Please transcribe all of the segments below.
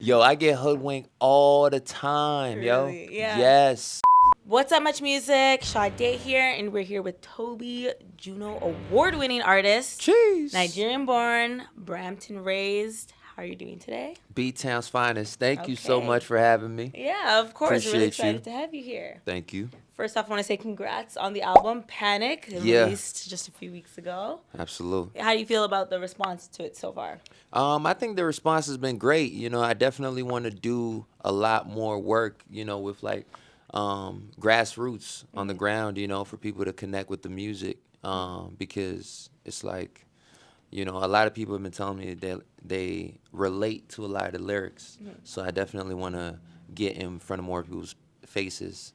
Yo, I get hoodwinked all the time, yo. Really? Yeah. Yes. What's up, MuchMusic? Sade here, and we're here with TOBi, JUNO award-winning artist, Cheese. Nigerian-born, Brampton raised. How are you doing today? B-Town's finest. Thank you so Okay. much for having me. Yeah, of course. We're really Appreciate you. excited to have you here. Thank you. First off, I want to say congrats on the album Panic, Yeah. released just a few weeks ago. Absolutely. How do you feel about the response to it so far? I think the response has been great. You know, I definitely want to do a lot more work, with like grassroots on the ground, for people to connect with the music. Because it's like, a lot of people have been telling me that they relate to a lot of the lyrics. So I definitely want to get in front of more people's faces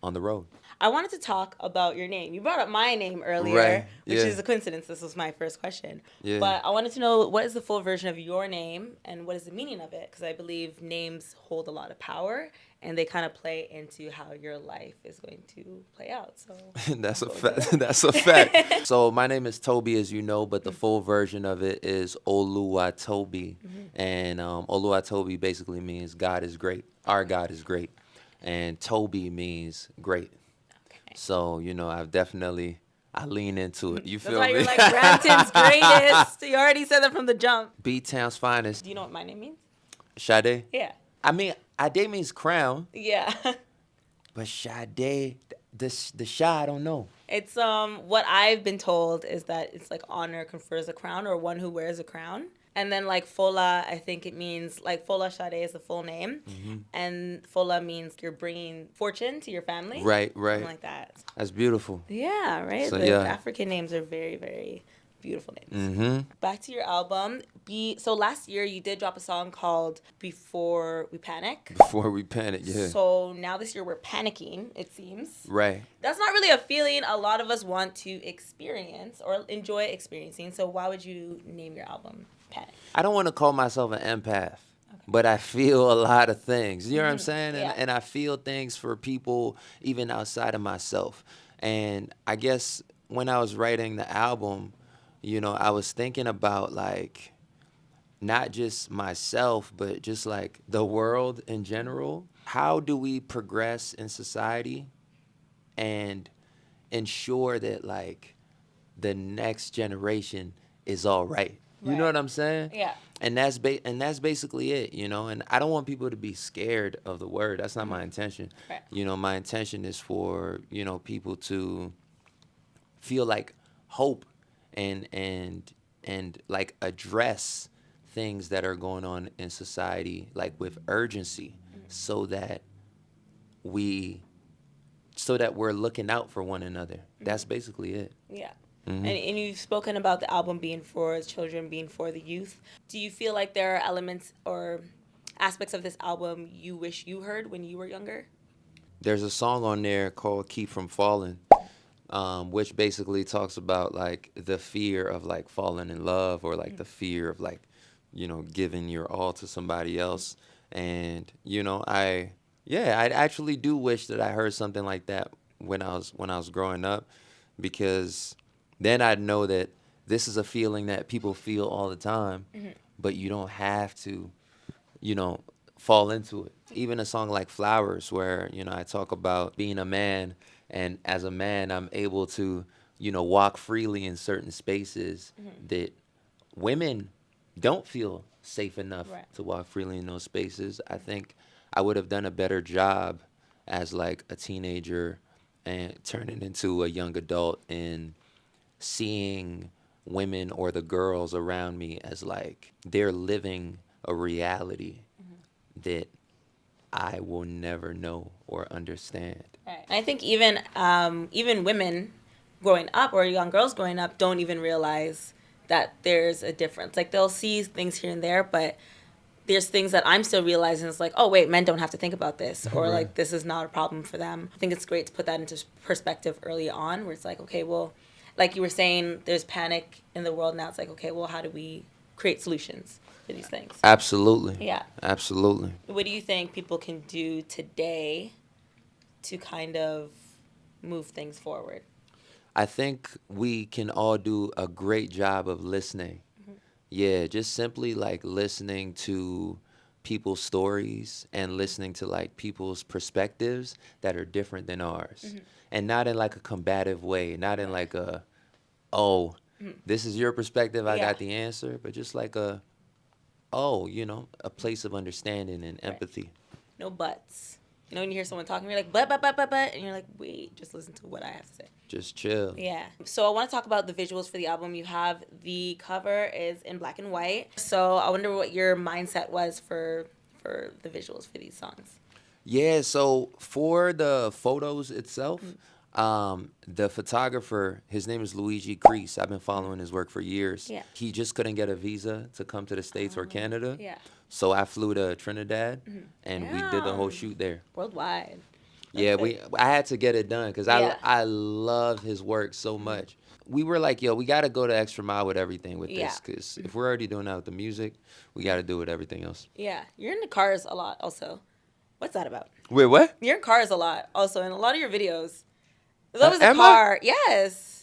on the road. I wanted to talk about your name. You brought up my name earlier, Right, which yeah. is a coincidence. This was my first question. Yeah. But I wanted to know, what is the full version of your name and what is the meaning of it? Because I believe names hold a lot of power and they kind of play into how your life is going to play out. So That's a fact. That's a fact. So my name is TOBi, as you know, but the full version of it is Oluwatobi. And Oluwatobi basically means God is great. Our God is great. And TOBi means great. So, I lean into it. You That's feel why me? you're like Brampton's greatest. You already said that from the jump. B-Town's finest. Do you know what my name means? Sade? Yeah. I mean, Ade means crown, Yeah. but Sade, the Sha, I don't know. It's what I've been told is that it's like honor confers a crown, or one who wears a crown. And then like Fola, I think it means like Fola Sade is the full name, and Fola means you're bringing fortune to your family. Right. Something like that. That's beautiful. Yeah, right. So, The yeah. African names are very, very beautiful names. Mm-hmm. Back to your album. So last year you did drop a song called Before We Panic. Before we panic, yeah. So now this year we're panicking, it seems. Right. That's not really a feeling a lot of us want to experience or enjoy experiencing. So why would you name your album Panic? I don't want to call myself an empath, but I feel a lot of things. You know what I'm saying? Yeah. And I feel things for people even outside of myself. And I guess when I was writing the album, I was thinking about like not just myself, but just like the world in general. How do we progress in society and ensure that like the next generation is all right? You know Right. what I'm saying? Yeah. And that's basically it, And I don't want people to be scared of the word. That's not my intention. Right. My intention is for people to feel like hope and like address things that are going on in society like with urgency, so that we're looking out for one another. That's basically it. Yeah. And you've spoken about the album being for children, being for the youth. Do you feel like there are elements or aspects of this album you wish you heard when you were younger? There's a song on there called Keep From Falling, which basically talks about like the fear of like falling in love, or like the fear of like, giving your all to somebody else. And, I actually do wish that I heard something like that when I was growing up, because then I'd know that this is a feeling that people feel all the time, but you don't have to, fall into it. Even a song like Flowers, where, I talk about being a man, and as a man, I'm able to, walk freely in certain spaces that women don't feel safe enough Right. to walk freely in those spaces. I think I would have done a better job as like a teenager and turning into a young adult and seeing women or the girls around me as like they're living a reality that I will never know or understand. Right. And I think even women growing up, or young girls growing up, don't even realize that there's a difference. Like they'll see things here and there, but there's things that I'm still realizing. It's like, oh wait, men don't have to think about this, or Right. like this is not a problem for them. I think it's great to put that into perspective early on, where it's like, okay, well, like you were saying, there's panic in the world now. It's like, okay, well, how do we create solutions for these things? Absolutely. Yeah. Absolutely. What do you think people can do today to kind of move things forward? I think we can all do a great job of listening. Yeah, just simply like listening to people's stories and listening to like people's perspectives that are different than ours. And not in like a combative way, not in like a, oh, this is your perspective, I Yeah. got the answer, but just like a, oh, a place of understanding and empathy. No buts. You know, when you hear someone talking, you're like, but, and you're like, wait, just listen to what I have to say. Just chill. Yeah. So I want to talk about the visuals for the album. You have the cover is in black and white. So I wonder what your mindset was for the visuals for these songs. Yeah, so for the photos itself, the photographer, his name is Luigi Crease. I've been following his work for years. Yeah. He just couldn't get a visa to come to the States or Canada. Yeah. So I flew to Trinidad, and we did the whole Damn. shoot there. Worldwide. Yeah, Okay. I had to get it done because Yeah. I love his work so much. We were like, yo, we got to go the extra mile with everything with Yeah. this because if we're already doing that with the music, we got to do with everything else. Yeah. You're in the cars a lot also. What's that about? Wait, what? You're in cars a lot also, in a lot of your videos. There's always a am I? car. Yes.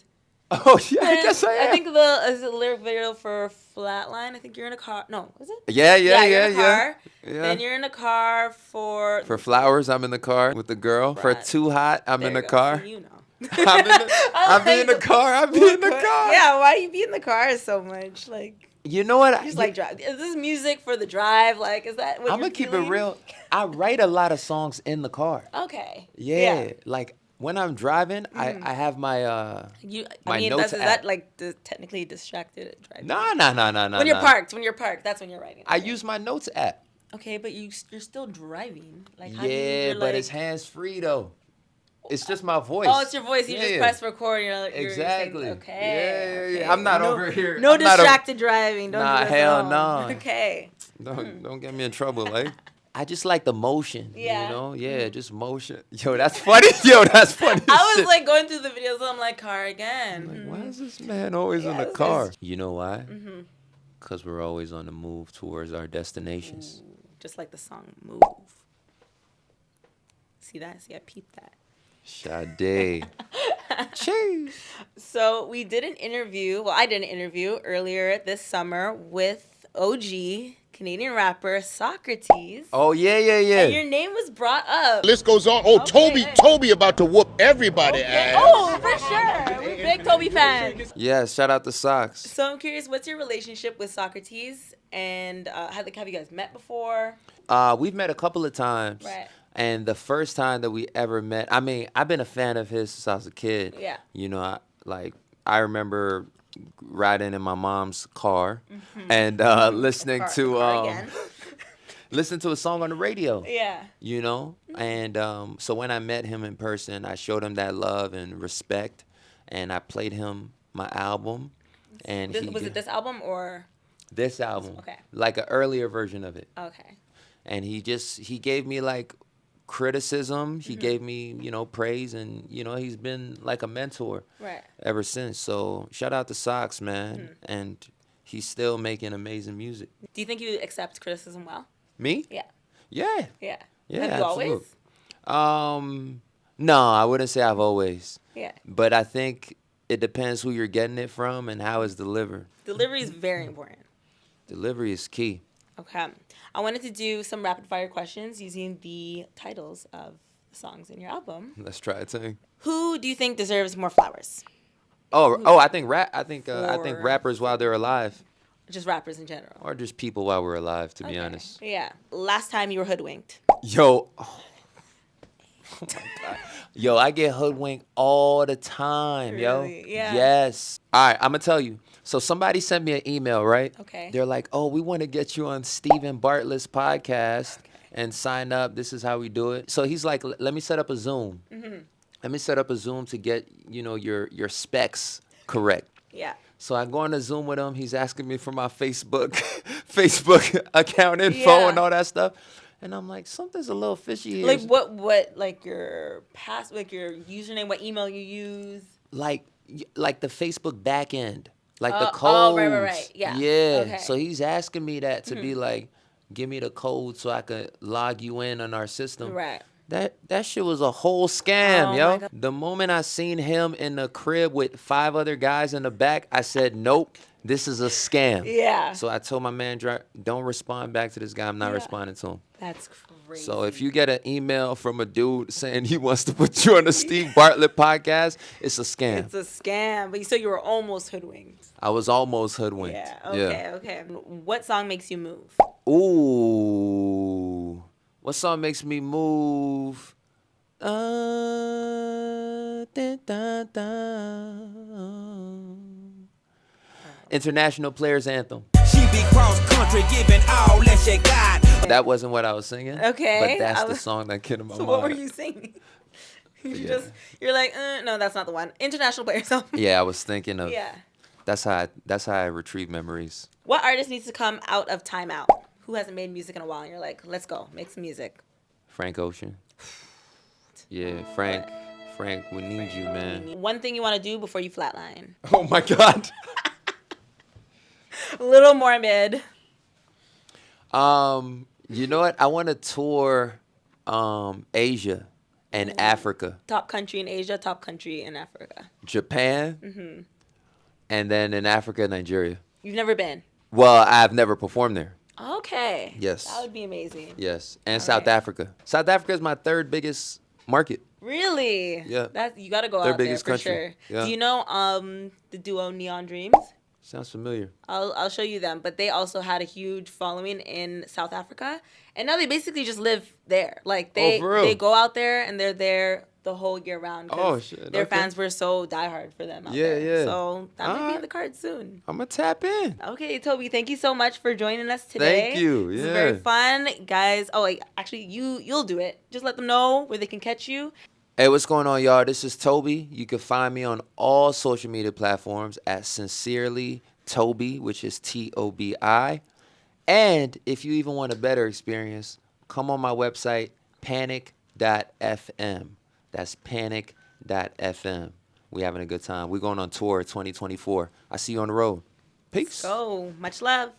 Oh, yeah, I guess I am. I think is the lyric video for Flatline. I think you're in a car. No, is it? Yeah, you're in a car. Yeah. Then you're in a car for Flowers, I'm in the car with the girl. For Right. Too Hot, I'm There in you the go. car. So you know. I be in the car. I be in the car. Yeah, why you be in the car so much? Like, You know what? you just like drive. Is this music for the drive? Like, is that what I'm you're gonna keep feeling? it real. I write a lot of songs in the car. Okay. Yeah, like when I'm driving, I have my my notes Is app. that like technically distracted driving? No. When you're parked, that's when you're writing. I Okay. use my notes app. Okay, but you're still driving. Like, how do you, Yeah, you're but like, it's hands free though. It's just my voice. oh, it's your voice. You just Yeah. press record. You're Exactly. Saying, okay. Yeah. I'm not no, over here. No I'm not distracted driving. Don't Nah, do this at hell home. no. Okay. Don't get me in trouble, like. I just like the motion, Yeah. you know? Yeah, just motion. Yo, that's funny. Yo, that's funny. as I was shit. like going through the videos. And I'm like, car again. Like, why is this man always in the Yes, car? it's- You know why? Because we're always on the move towards our destinations. Just like the song Move. See that? See, I peeped that. Sade. Cheese. So we did an interview. Well, I did an interview earlier this summer with OG Canadian rapper Saukrates. Oh, yeah. And your name was brought up. List goes on. Oh, Okay. Toby about to whoop everybody ass. Oh, for sure. We're big TOBi fans. Yeah, shout out to Socks. So I'm curious, what's your relationship with Saukrates? And have you guys met before? We've met a couple of times. Right. And the first time that we ever met, I mean, I've been a fan of his since I was a kid. Yeah. You know, I remember riding in my mom's car and listening Car to again. listen to a song on the radio. Yeah. You know, and so when I met him in person, I showed him that love and respect, and I played him my album, and Was it this album or? this album, Okay. like an earlier version of it, Okay. and he gave me like criticism, he gave me praise, and he's been like a mentor Right. ever since. So shout out to Socks, man, and he's still making amazing music. Do you think you accept criticism well? Me? Yeah. Yeah. Yeah. Yeah, Have you absolute. always? No, I wouldn't say I've always. Yeah. But I think it depends who you're getting it from and how it's delivered. Delivery is very important. Delivery is key. Okay. I wanted to do some rapid fire questions using the titles of the songs in your album. Let's try it, thing. Who do you think deserves more flowers? I think I think For- rappers while they're alive, Just rappers in general. or just people while we're alive. To be Okay. honest. Yeah. Last time you were hoodwinked. Yo. Oh my God. Yo, I get hoodwinked all the time, yo. Really? Yeah. Yes. All right, I'm gonna tell you. So somebody sent me an email, right? Okay. They're like, "Oh, we want to get you on Stephen Bartlett's podcast and sign up. This is how we do it." So he's like, "Let me set up a Zoom. Let me set up a Zoom to get your specs correct." Yeah. So I go on a Zoom with him. He's asking me for my Facebook Facebook account info Yeah. and all that stuff. And I'm like, something's a little fishy here. Like what like your your username, what email you use? Like the Facebook back end. Like the Oh, codes. right. Yeah. Yeah. Okay. So he's asking me that to be like, give me the code so I could log you in on our system. Right. That shit was a whole scam, Oh, my yo. God. The moment I seen him in the crib with 5 other guys in the back, I said, nope, This is a scam. Yeah. So I told my manager, don't respond back to this guy. I'm not Yeah. responding to him. That's crazy. So if you get an email from a dude saying he wants to put you on the Steve Bartlett podcast, it's a scam. It's a scam. But so you were almost hoodwinked. I was almost hoodwinked. Yeah. Okay. What song makes you move? Ooh. What song makes me move? International Players Anthem. She be cross country, giving all that she got. That wasn't what I was singing. Okay. But that's the song that came to my So mind. what were you singing? You're like, no, that's not the one. International Players Anthem. Yeah, I was thinking of. Yeah. That's how I retrieve memories. What artist needs to come out of timeout? Who hasn't made music in a while? And you're like, let's go, make some music. Frank Ocean. Yeah, Frank, we need you, man. One thing you want to do before you flatline. Oh my God. A little morbid. You know what? I want to tour Asia and Africa. Top country in Asia, top country in Africa. Japan. And then in Africa, Nigeria. You've never been? Well, I've never performed there. Okay. Yes. That would be amazing. Yes. And All South right. Africa. South Africa is my third biggest market. Really? Yeah. You got to go Their out there biggest for country. sure. Yeah. Do you know the duo Neon Dreams? Sounds familiar. I'll show you them, but they also had a huge following in South Africa, and now they basically just live there. Like Oh, for real? they go out there and they're there the whole year round. 'Cause Oh, shit, Their okay. fans were so diehard for them out Yeah, there. yeah. So that might be in Alright. the cards soon. I'm going to tap in. Okay, TOBi, thank you so much for joining us today. Thank you, This is yeah. very fun, guys. Oh, wait, actually, you'll do it. Just let them know where they can catch you. Hey, what's going on, y'all? This is TOBi. You can find me on all social media platforms at Sincerely TOBi, which is TOBi. And if you even want a better experience, come on my website, panic.fm. That's panic.fm. We having a good time. We're going on tour 2024. I see you on the road. Peace. Go. Much love.